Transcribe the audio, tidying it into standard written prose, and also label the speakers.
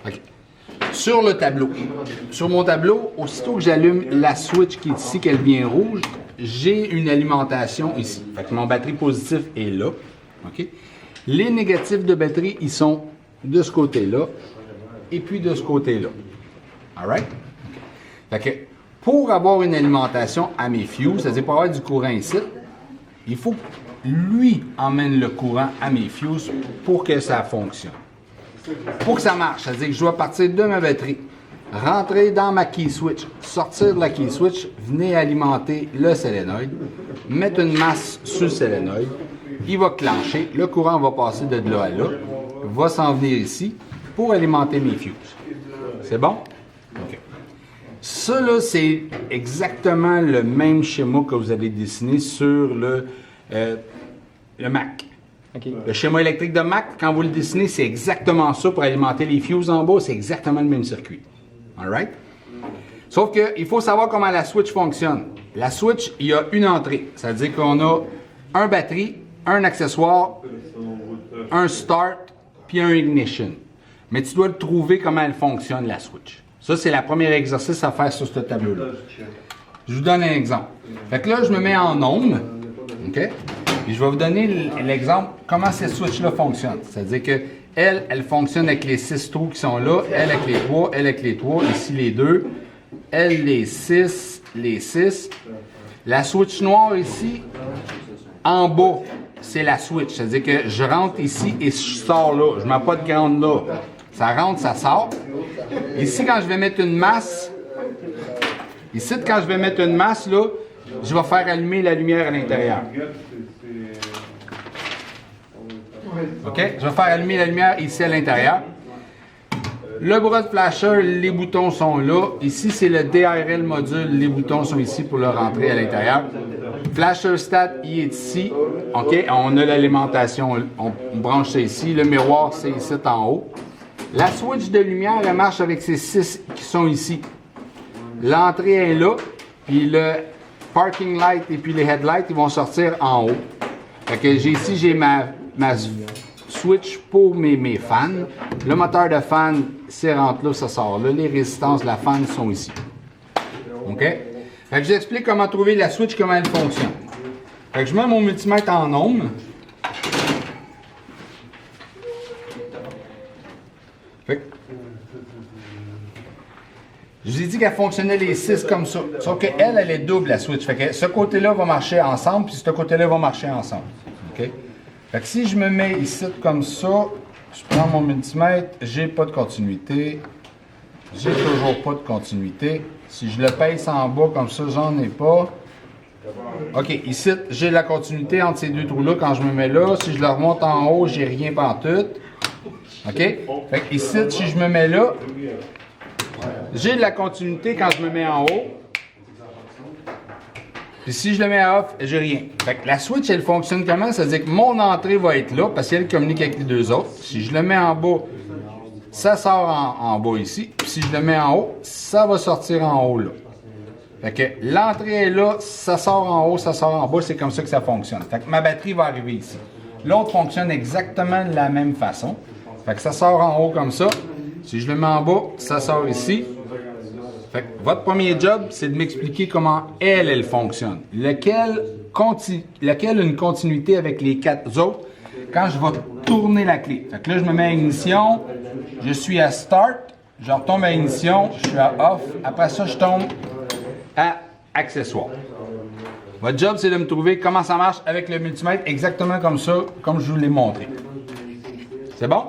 Speaker 1: OK. Sur le tableau, sur mon tableau, aussitôt que j'allume la switch qui est ici, qu'elle devient rouge, j'ai une alimentation ici. Fait que mon batterie positif est là. OK? Les négatifs de batterie, ils sont de ce côté-là et puis de ce côté-là. All right? Okay. Fait que pour avoir une alimentation à mes fuses, c'est-à-dire pour avoir du courant ici, il faut que lui emmène le courant à mes fuses pour que ça fonctionne. Pour que ça marche, c'est-à-dire que je dois partir de ma batterie, rentrer dans ma key switch, sortir de la key switch, venir alimenter le solénoïde, mettre une masse sur le solénoïde, il va clencher, le courant va passer de là à là, va s'en venir ici pour alimenter mes fuses. C'est bon? OK. Ça, là, c'est exactement le même schéma que vous avez dessiné sur le Mac.
Speaker 2: Okay.
Speaker 1: Le schéma électrique de Mac, quand vous le dessinez, c'est exactement ça pour alimenter les fuses en bas. C'est exactement le même circuit. All right? Sauf qu'il faut savoir comment la switch fonctionne. La switch, il y a une entrée. C'est-à-dire qu'on a un batterie, un accessoire, un start, puis un ignition. Mais tu dois le trouver comment elle fonctionne, la switch. Ça, c'est le premier exercice à faire sur ce tableau-là. Je vous donne un exemple. Fait que là, je me mets en ohm. OK? Puis je vais vous donner l'exemple comment cette switch-là fonctionne. C'est-à-dire que elle fonctionne avec les 6 trous qui sont là, elle avec les 3, elle avec les 3, ici les 2, elle les 6, les 6. La switch noire ici, en bas, c'est la switch. C'est-à-dire que je rentre ici et je sors là. Je ne mets pas de ground là. Ça rentre, ça sort. Ici, quand je vais mettre une masse, là, je vais faire allumer la lumière à l'intérieur. OK? Je vais faire allumer la lumière ici à l'intérieur. Le bras de flasher, les boutons sont là. Ici, c'est le DRL module. Les boutons sont ici pour le rentrer à l'intérieur. Flasher stat, il est ici. OK? On a l'alimentation. On branche ça ici. Le miroir, c'est ici en haut. La switch de lumière, elle marche avec ces 6 qui sont ici. L'entrée est là. Puis le parking light et puis les headlights, ils vont sortir en haut. Fait que j'ai ma switch pour mes fans. Le moteur de fan, c'est rentre là, ça sort là. Les résistances de la fan sont ici. OK? Fait que je vous explique comment trouver la switch, comment elle fonctionne. Fait que je mets mon multimètre en ohm. Fait que je vous ai dit qu'elle fonctionnait les 6 comme ça. Sauf qu'elle, elle est double, la switch. Fait que ce côté-là va marcher ensemble, puis ce côté-là va marcher ensemble. OK? Fait que si je me mets ici comme ça, je prends mon multimètre, j'ai pas de continuité. J'ai toujours pas de continuité. Si je le pèse en bas comme ça, j'en ai pas. OK, ici, j'ai la continuité entre ces deux trous-là quand je me mets là. Si je le remonte en haut, j'ai rien pantoute. OK? Fait que ici, si je me mets là, j'ai de la continuité quand je me mets en haut. Puis si je le mets à off, j'ai rien. Fait que la switch, elle fonctionne comment? C'est-à-dire que mon entrée va être là parce qu'elle communique avec les deux autres. Si je le mets en bas, ça sort en bas ici. Puis si je le mets en haut, ça va sortir en haut là. Fait que l'entrée est là, ça sort en haut, ça sort en bas. C'est comme ça que ça fonctionne. Fait que ma batterie va arriver ici. L'autre fonctionne exactement de la même façon. Fait que ça sort en haut comme ça. Si je le mets en bas, ça sort ici. Fait que votre premier job, c'est de m'expliquer comment elle fonctionne. Lequel a une continuité avec les 4 autres quand je vais tourner la clé. Fait que là, je me mets à ignition, je suis à start, je retombe à ignition, je suis à off. Après ça, je tombe à accessoire. Votre job, c'est de me trouver comment ça marche avec le multimètre, exactement comme ça, comme je vous l'ai montré. C'est bon?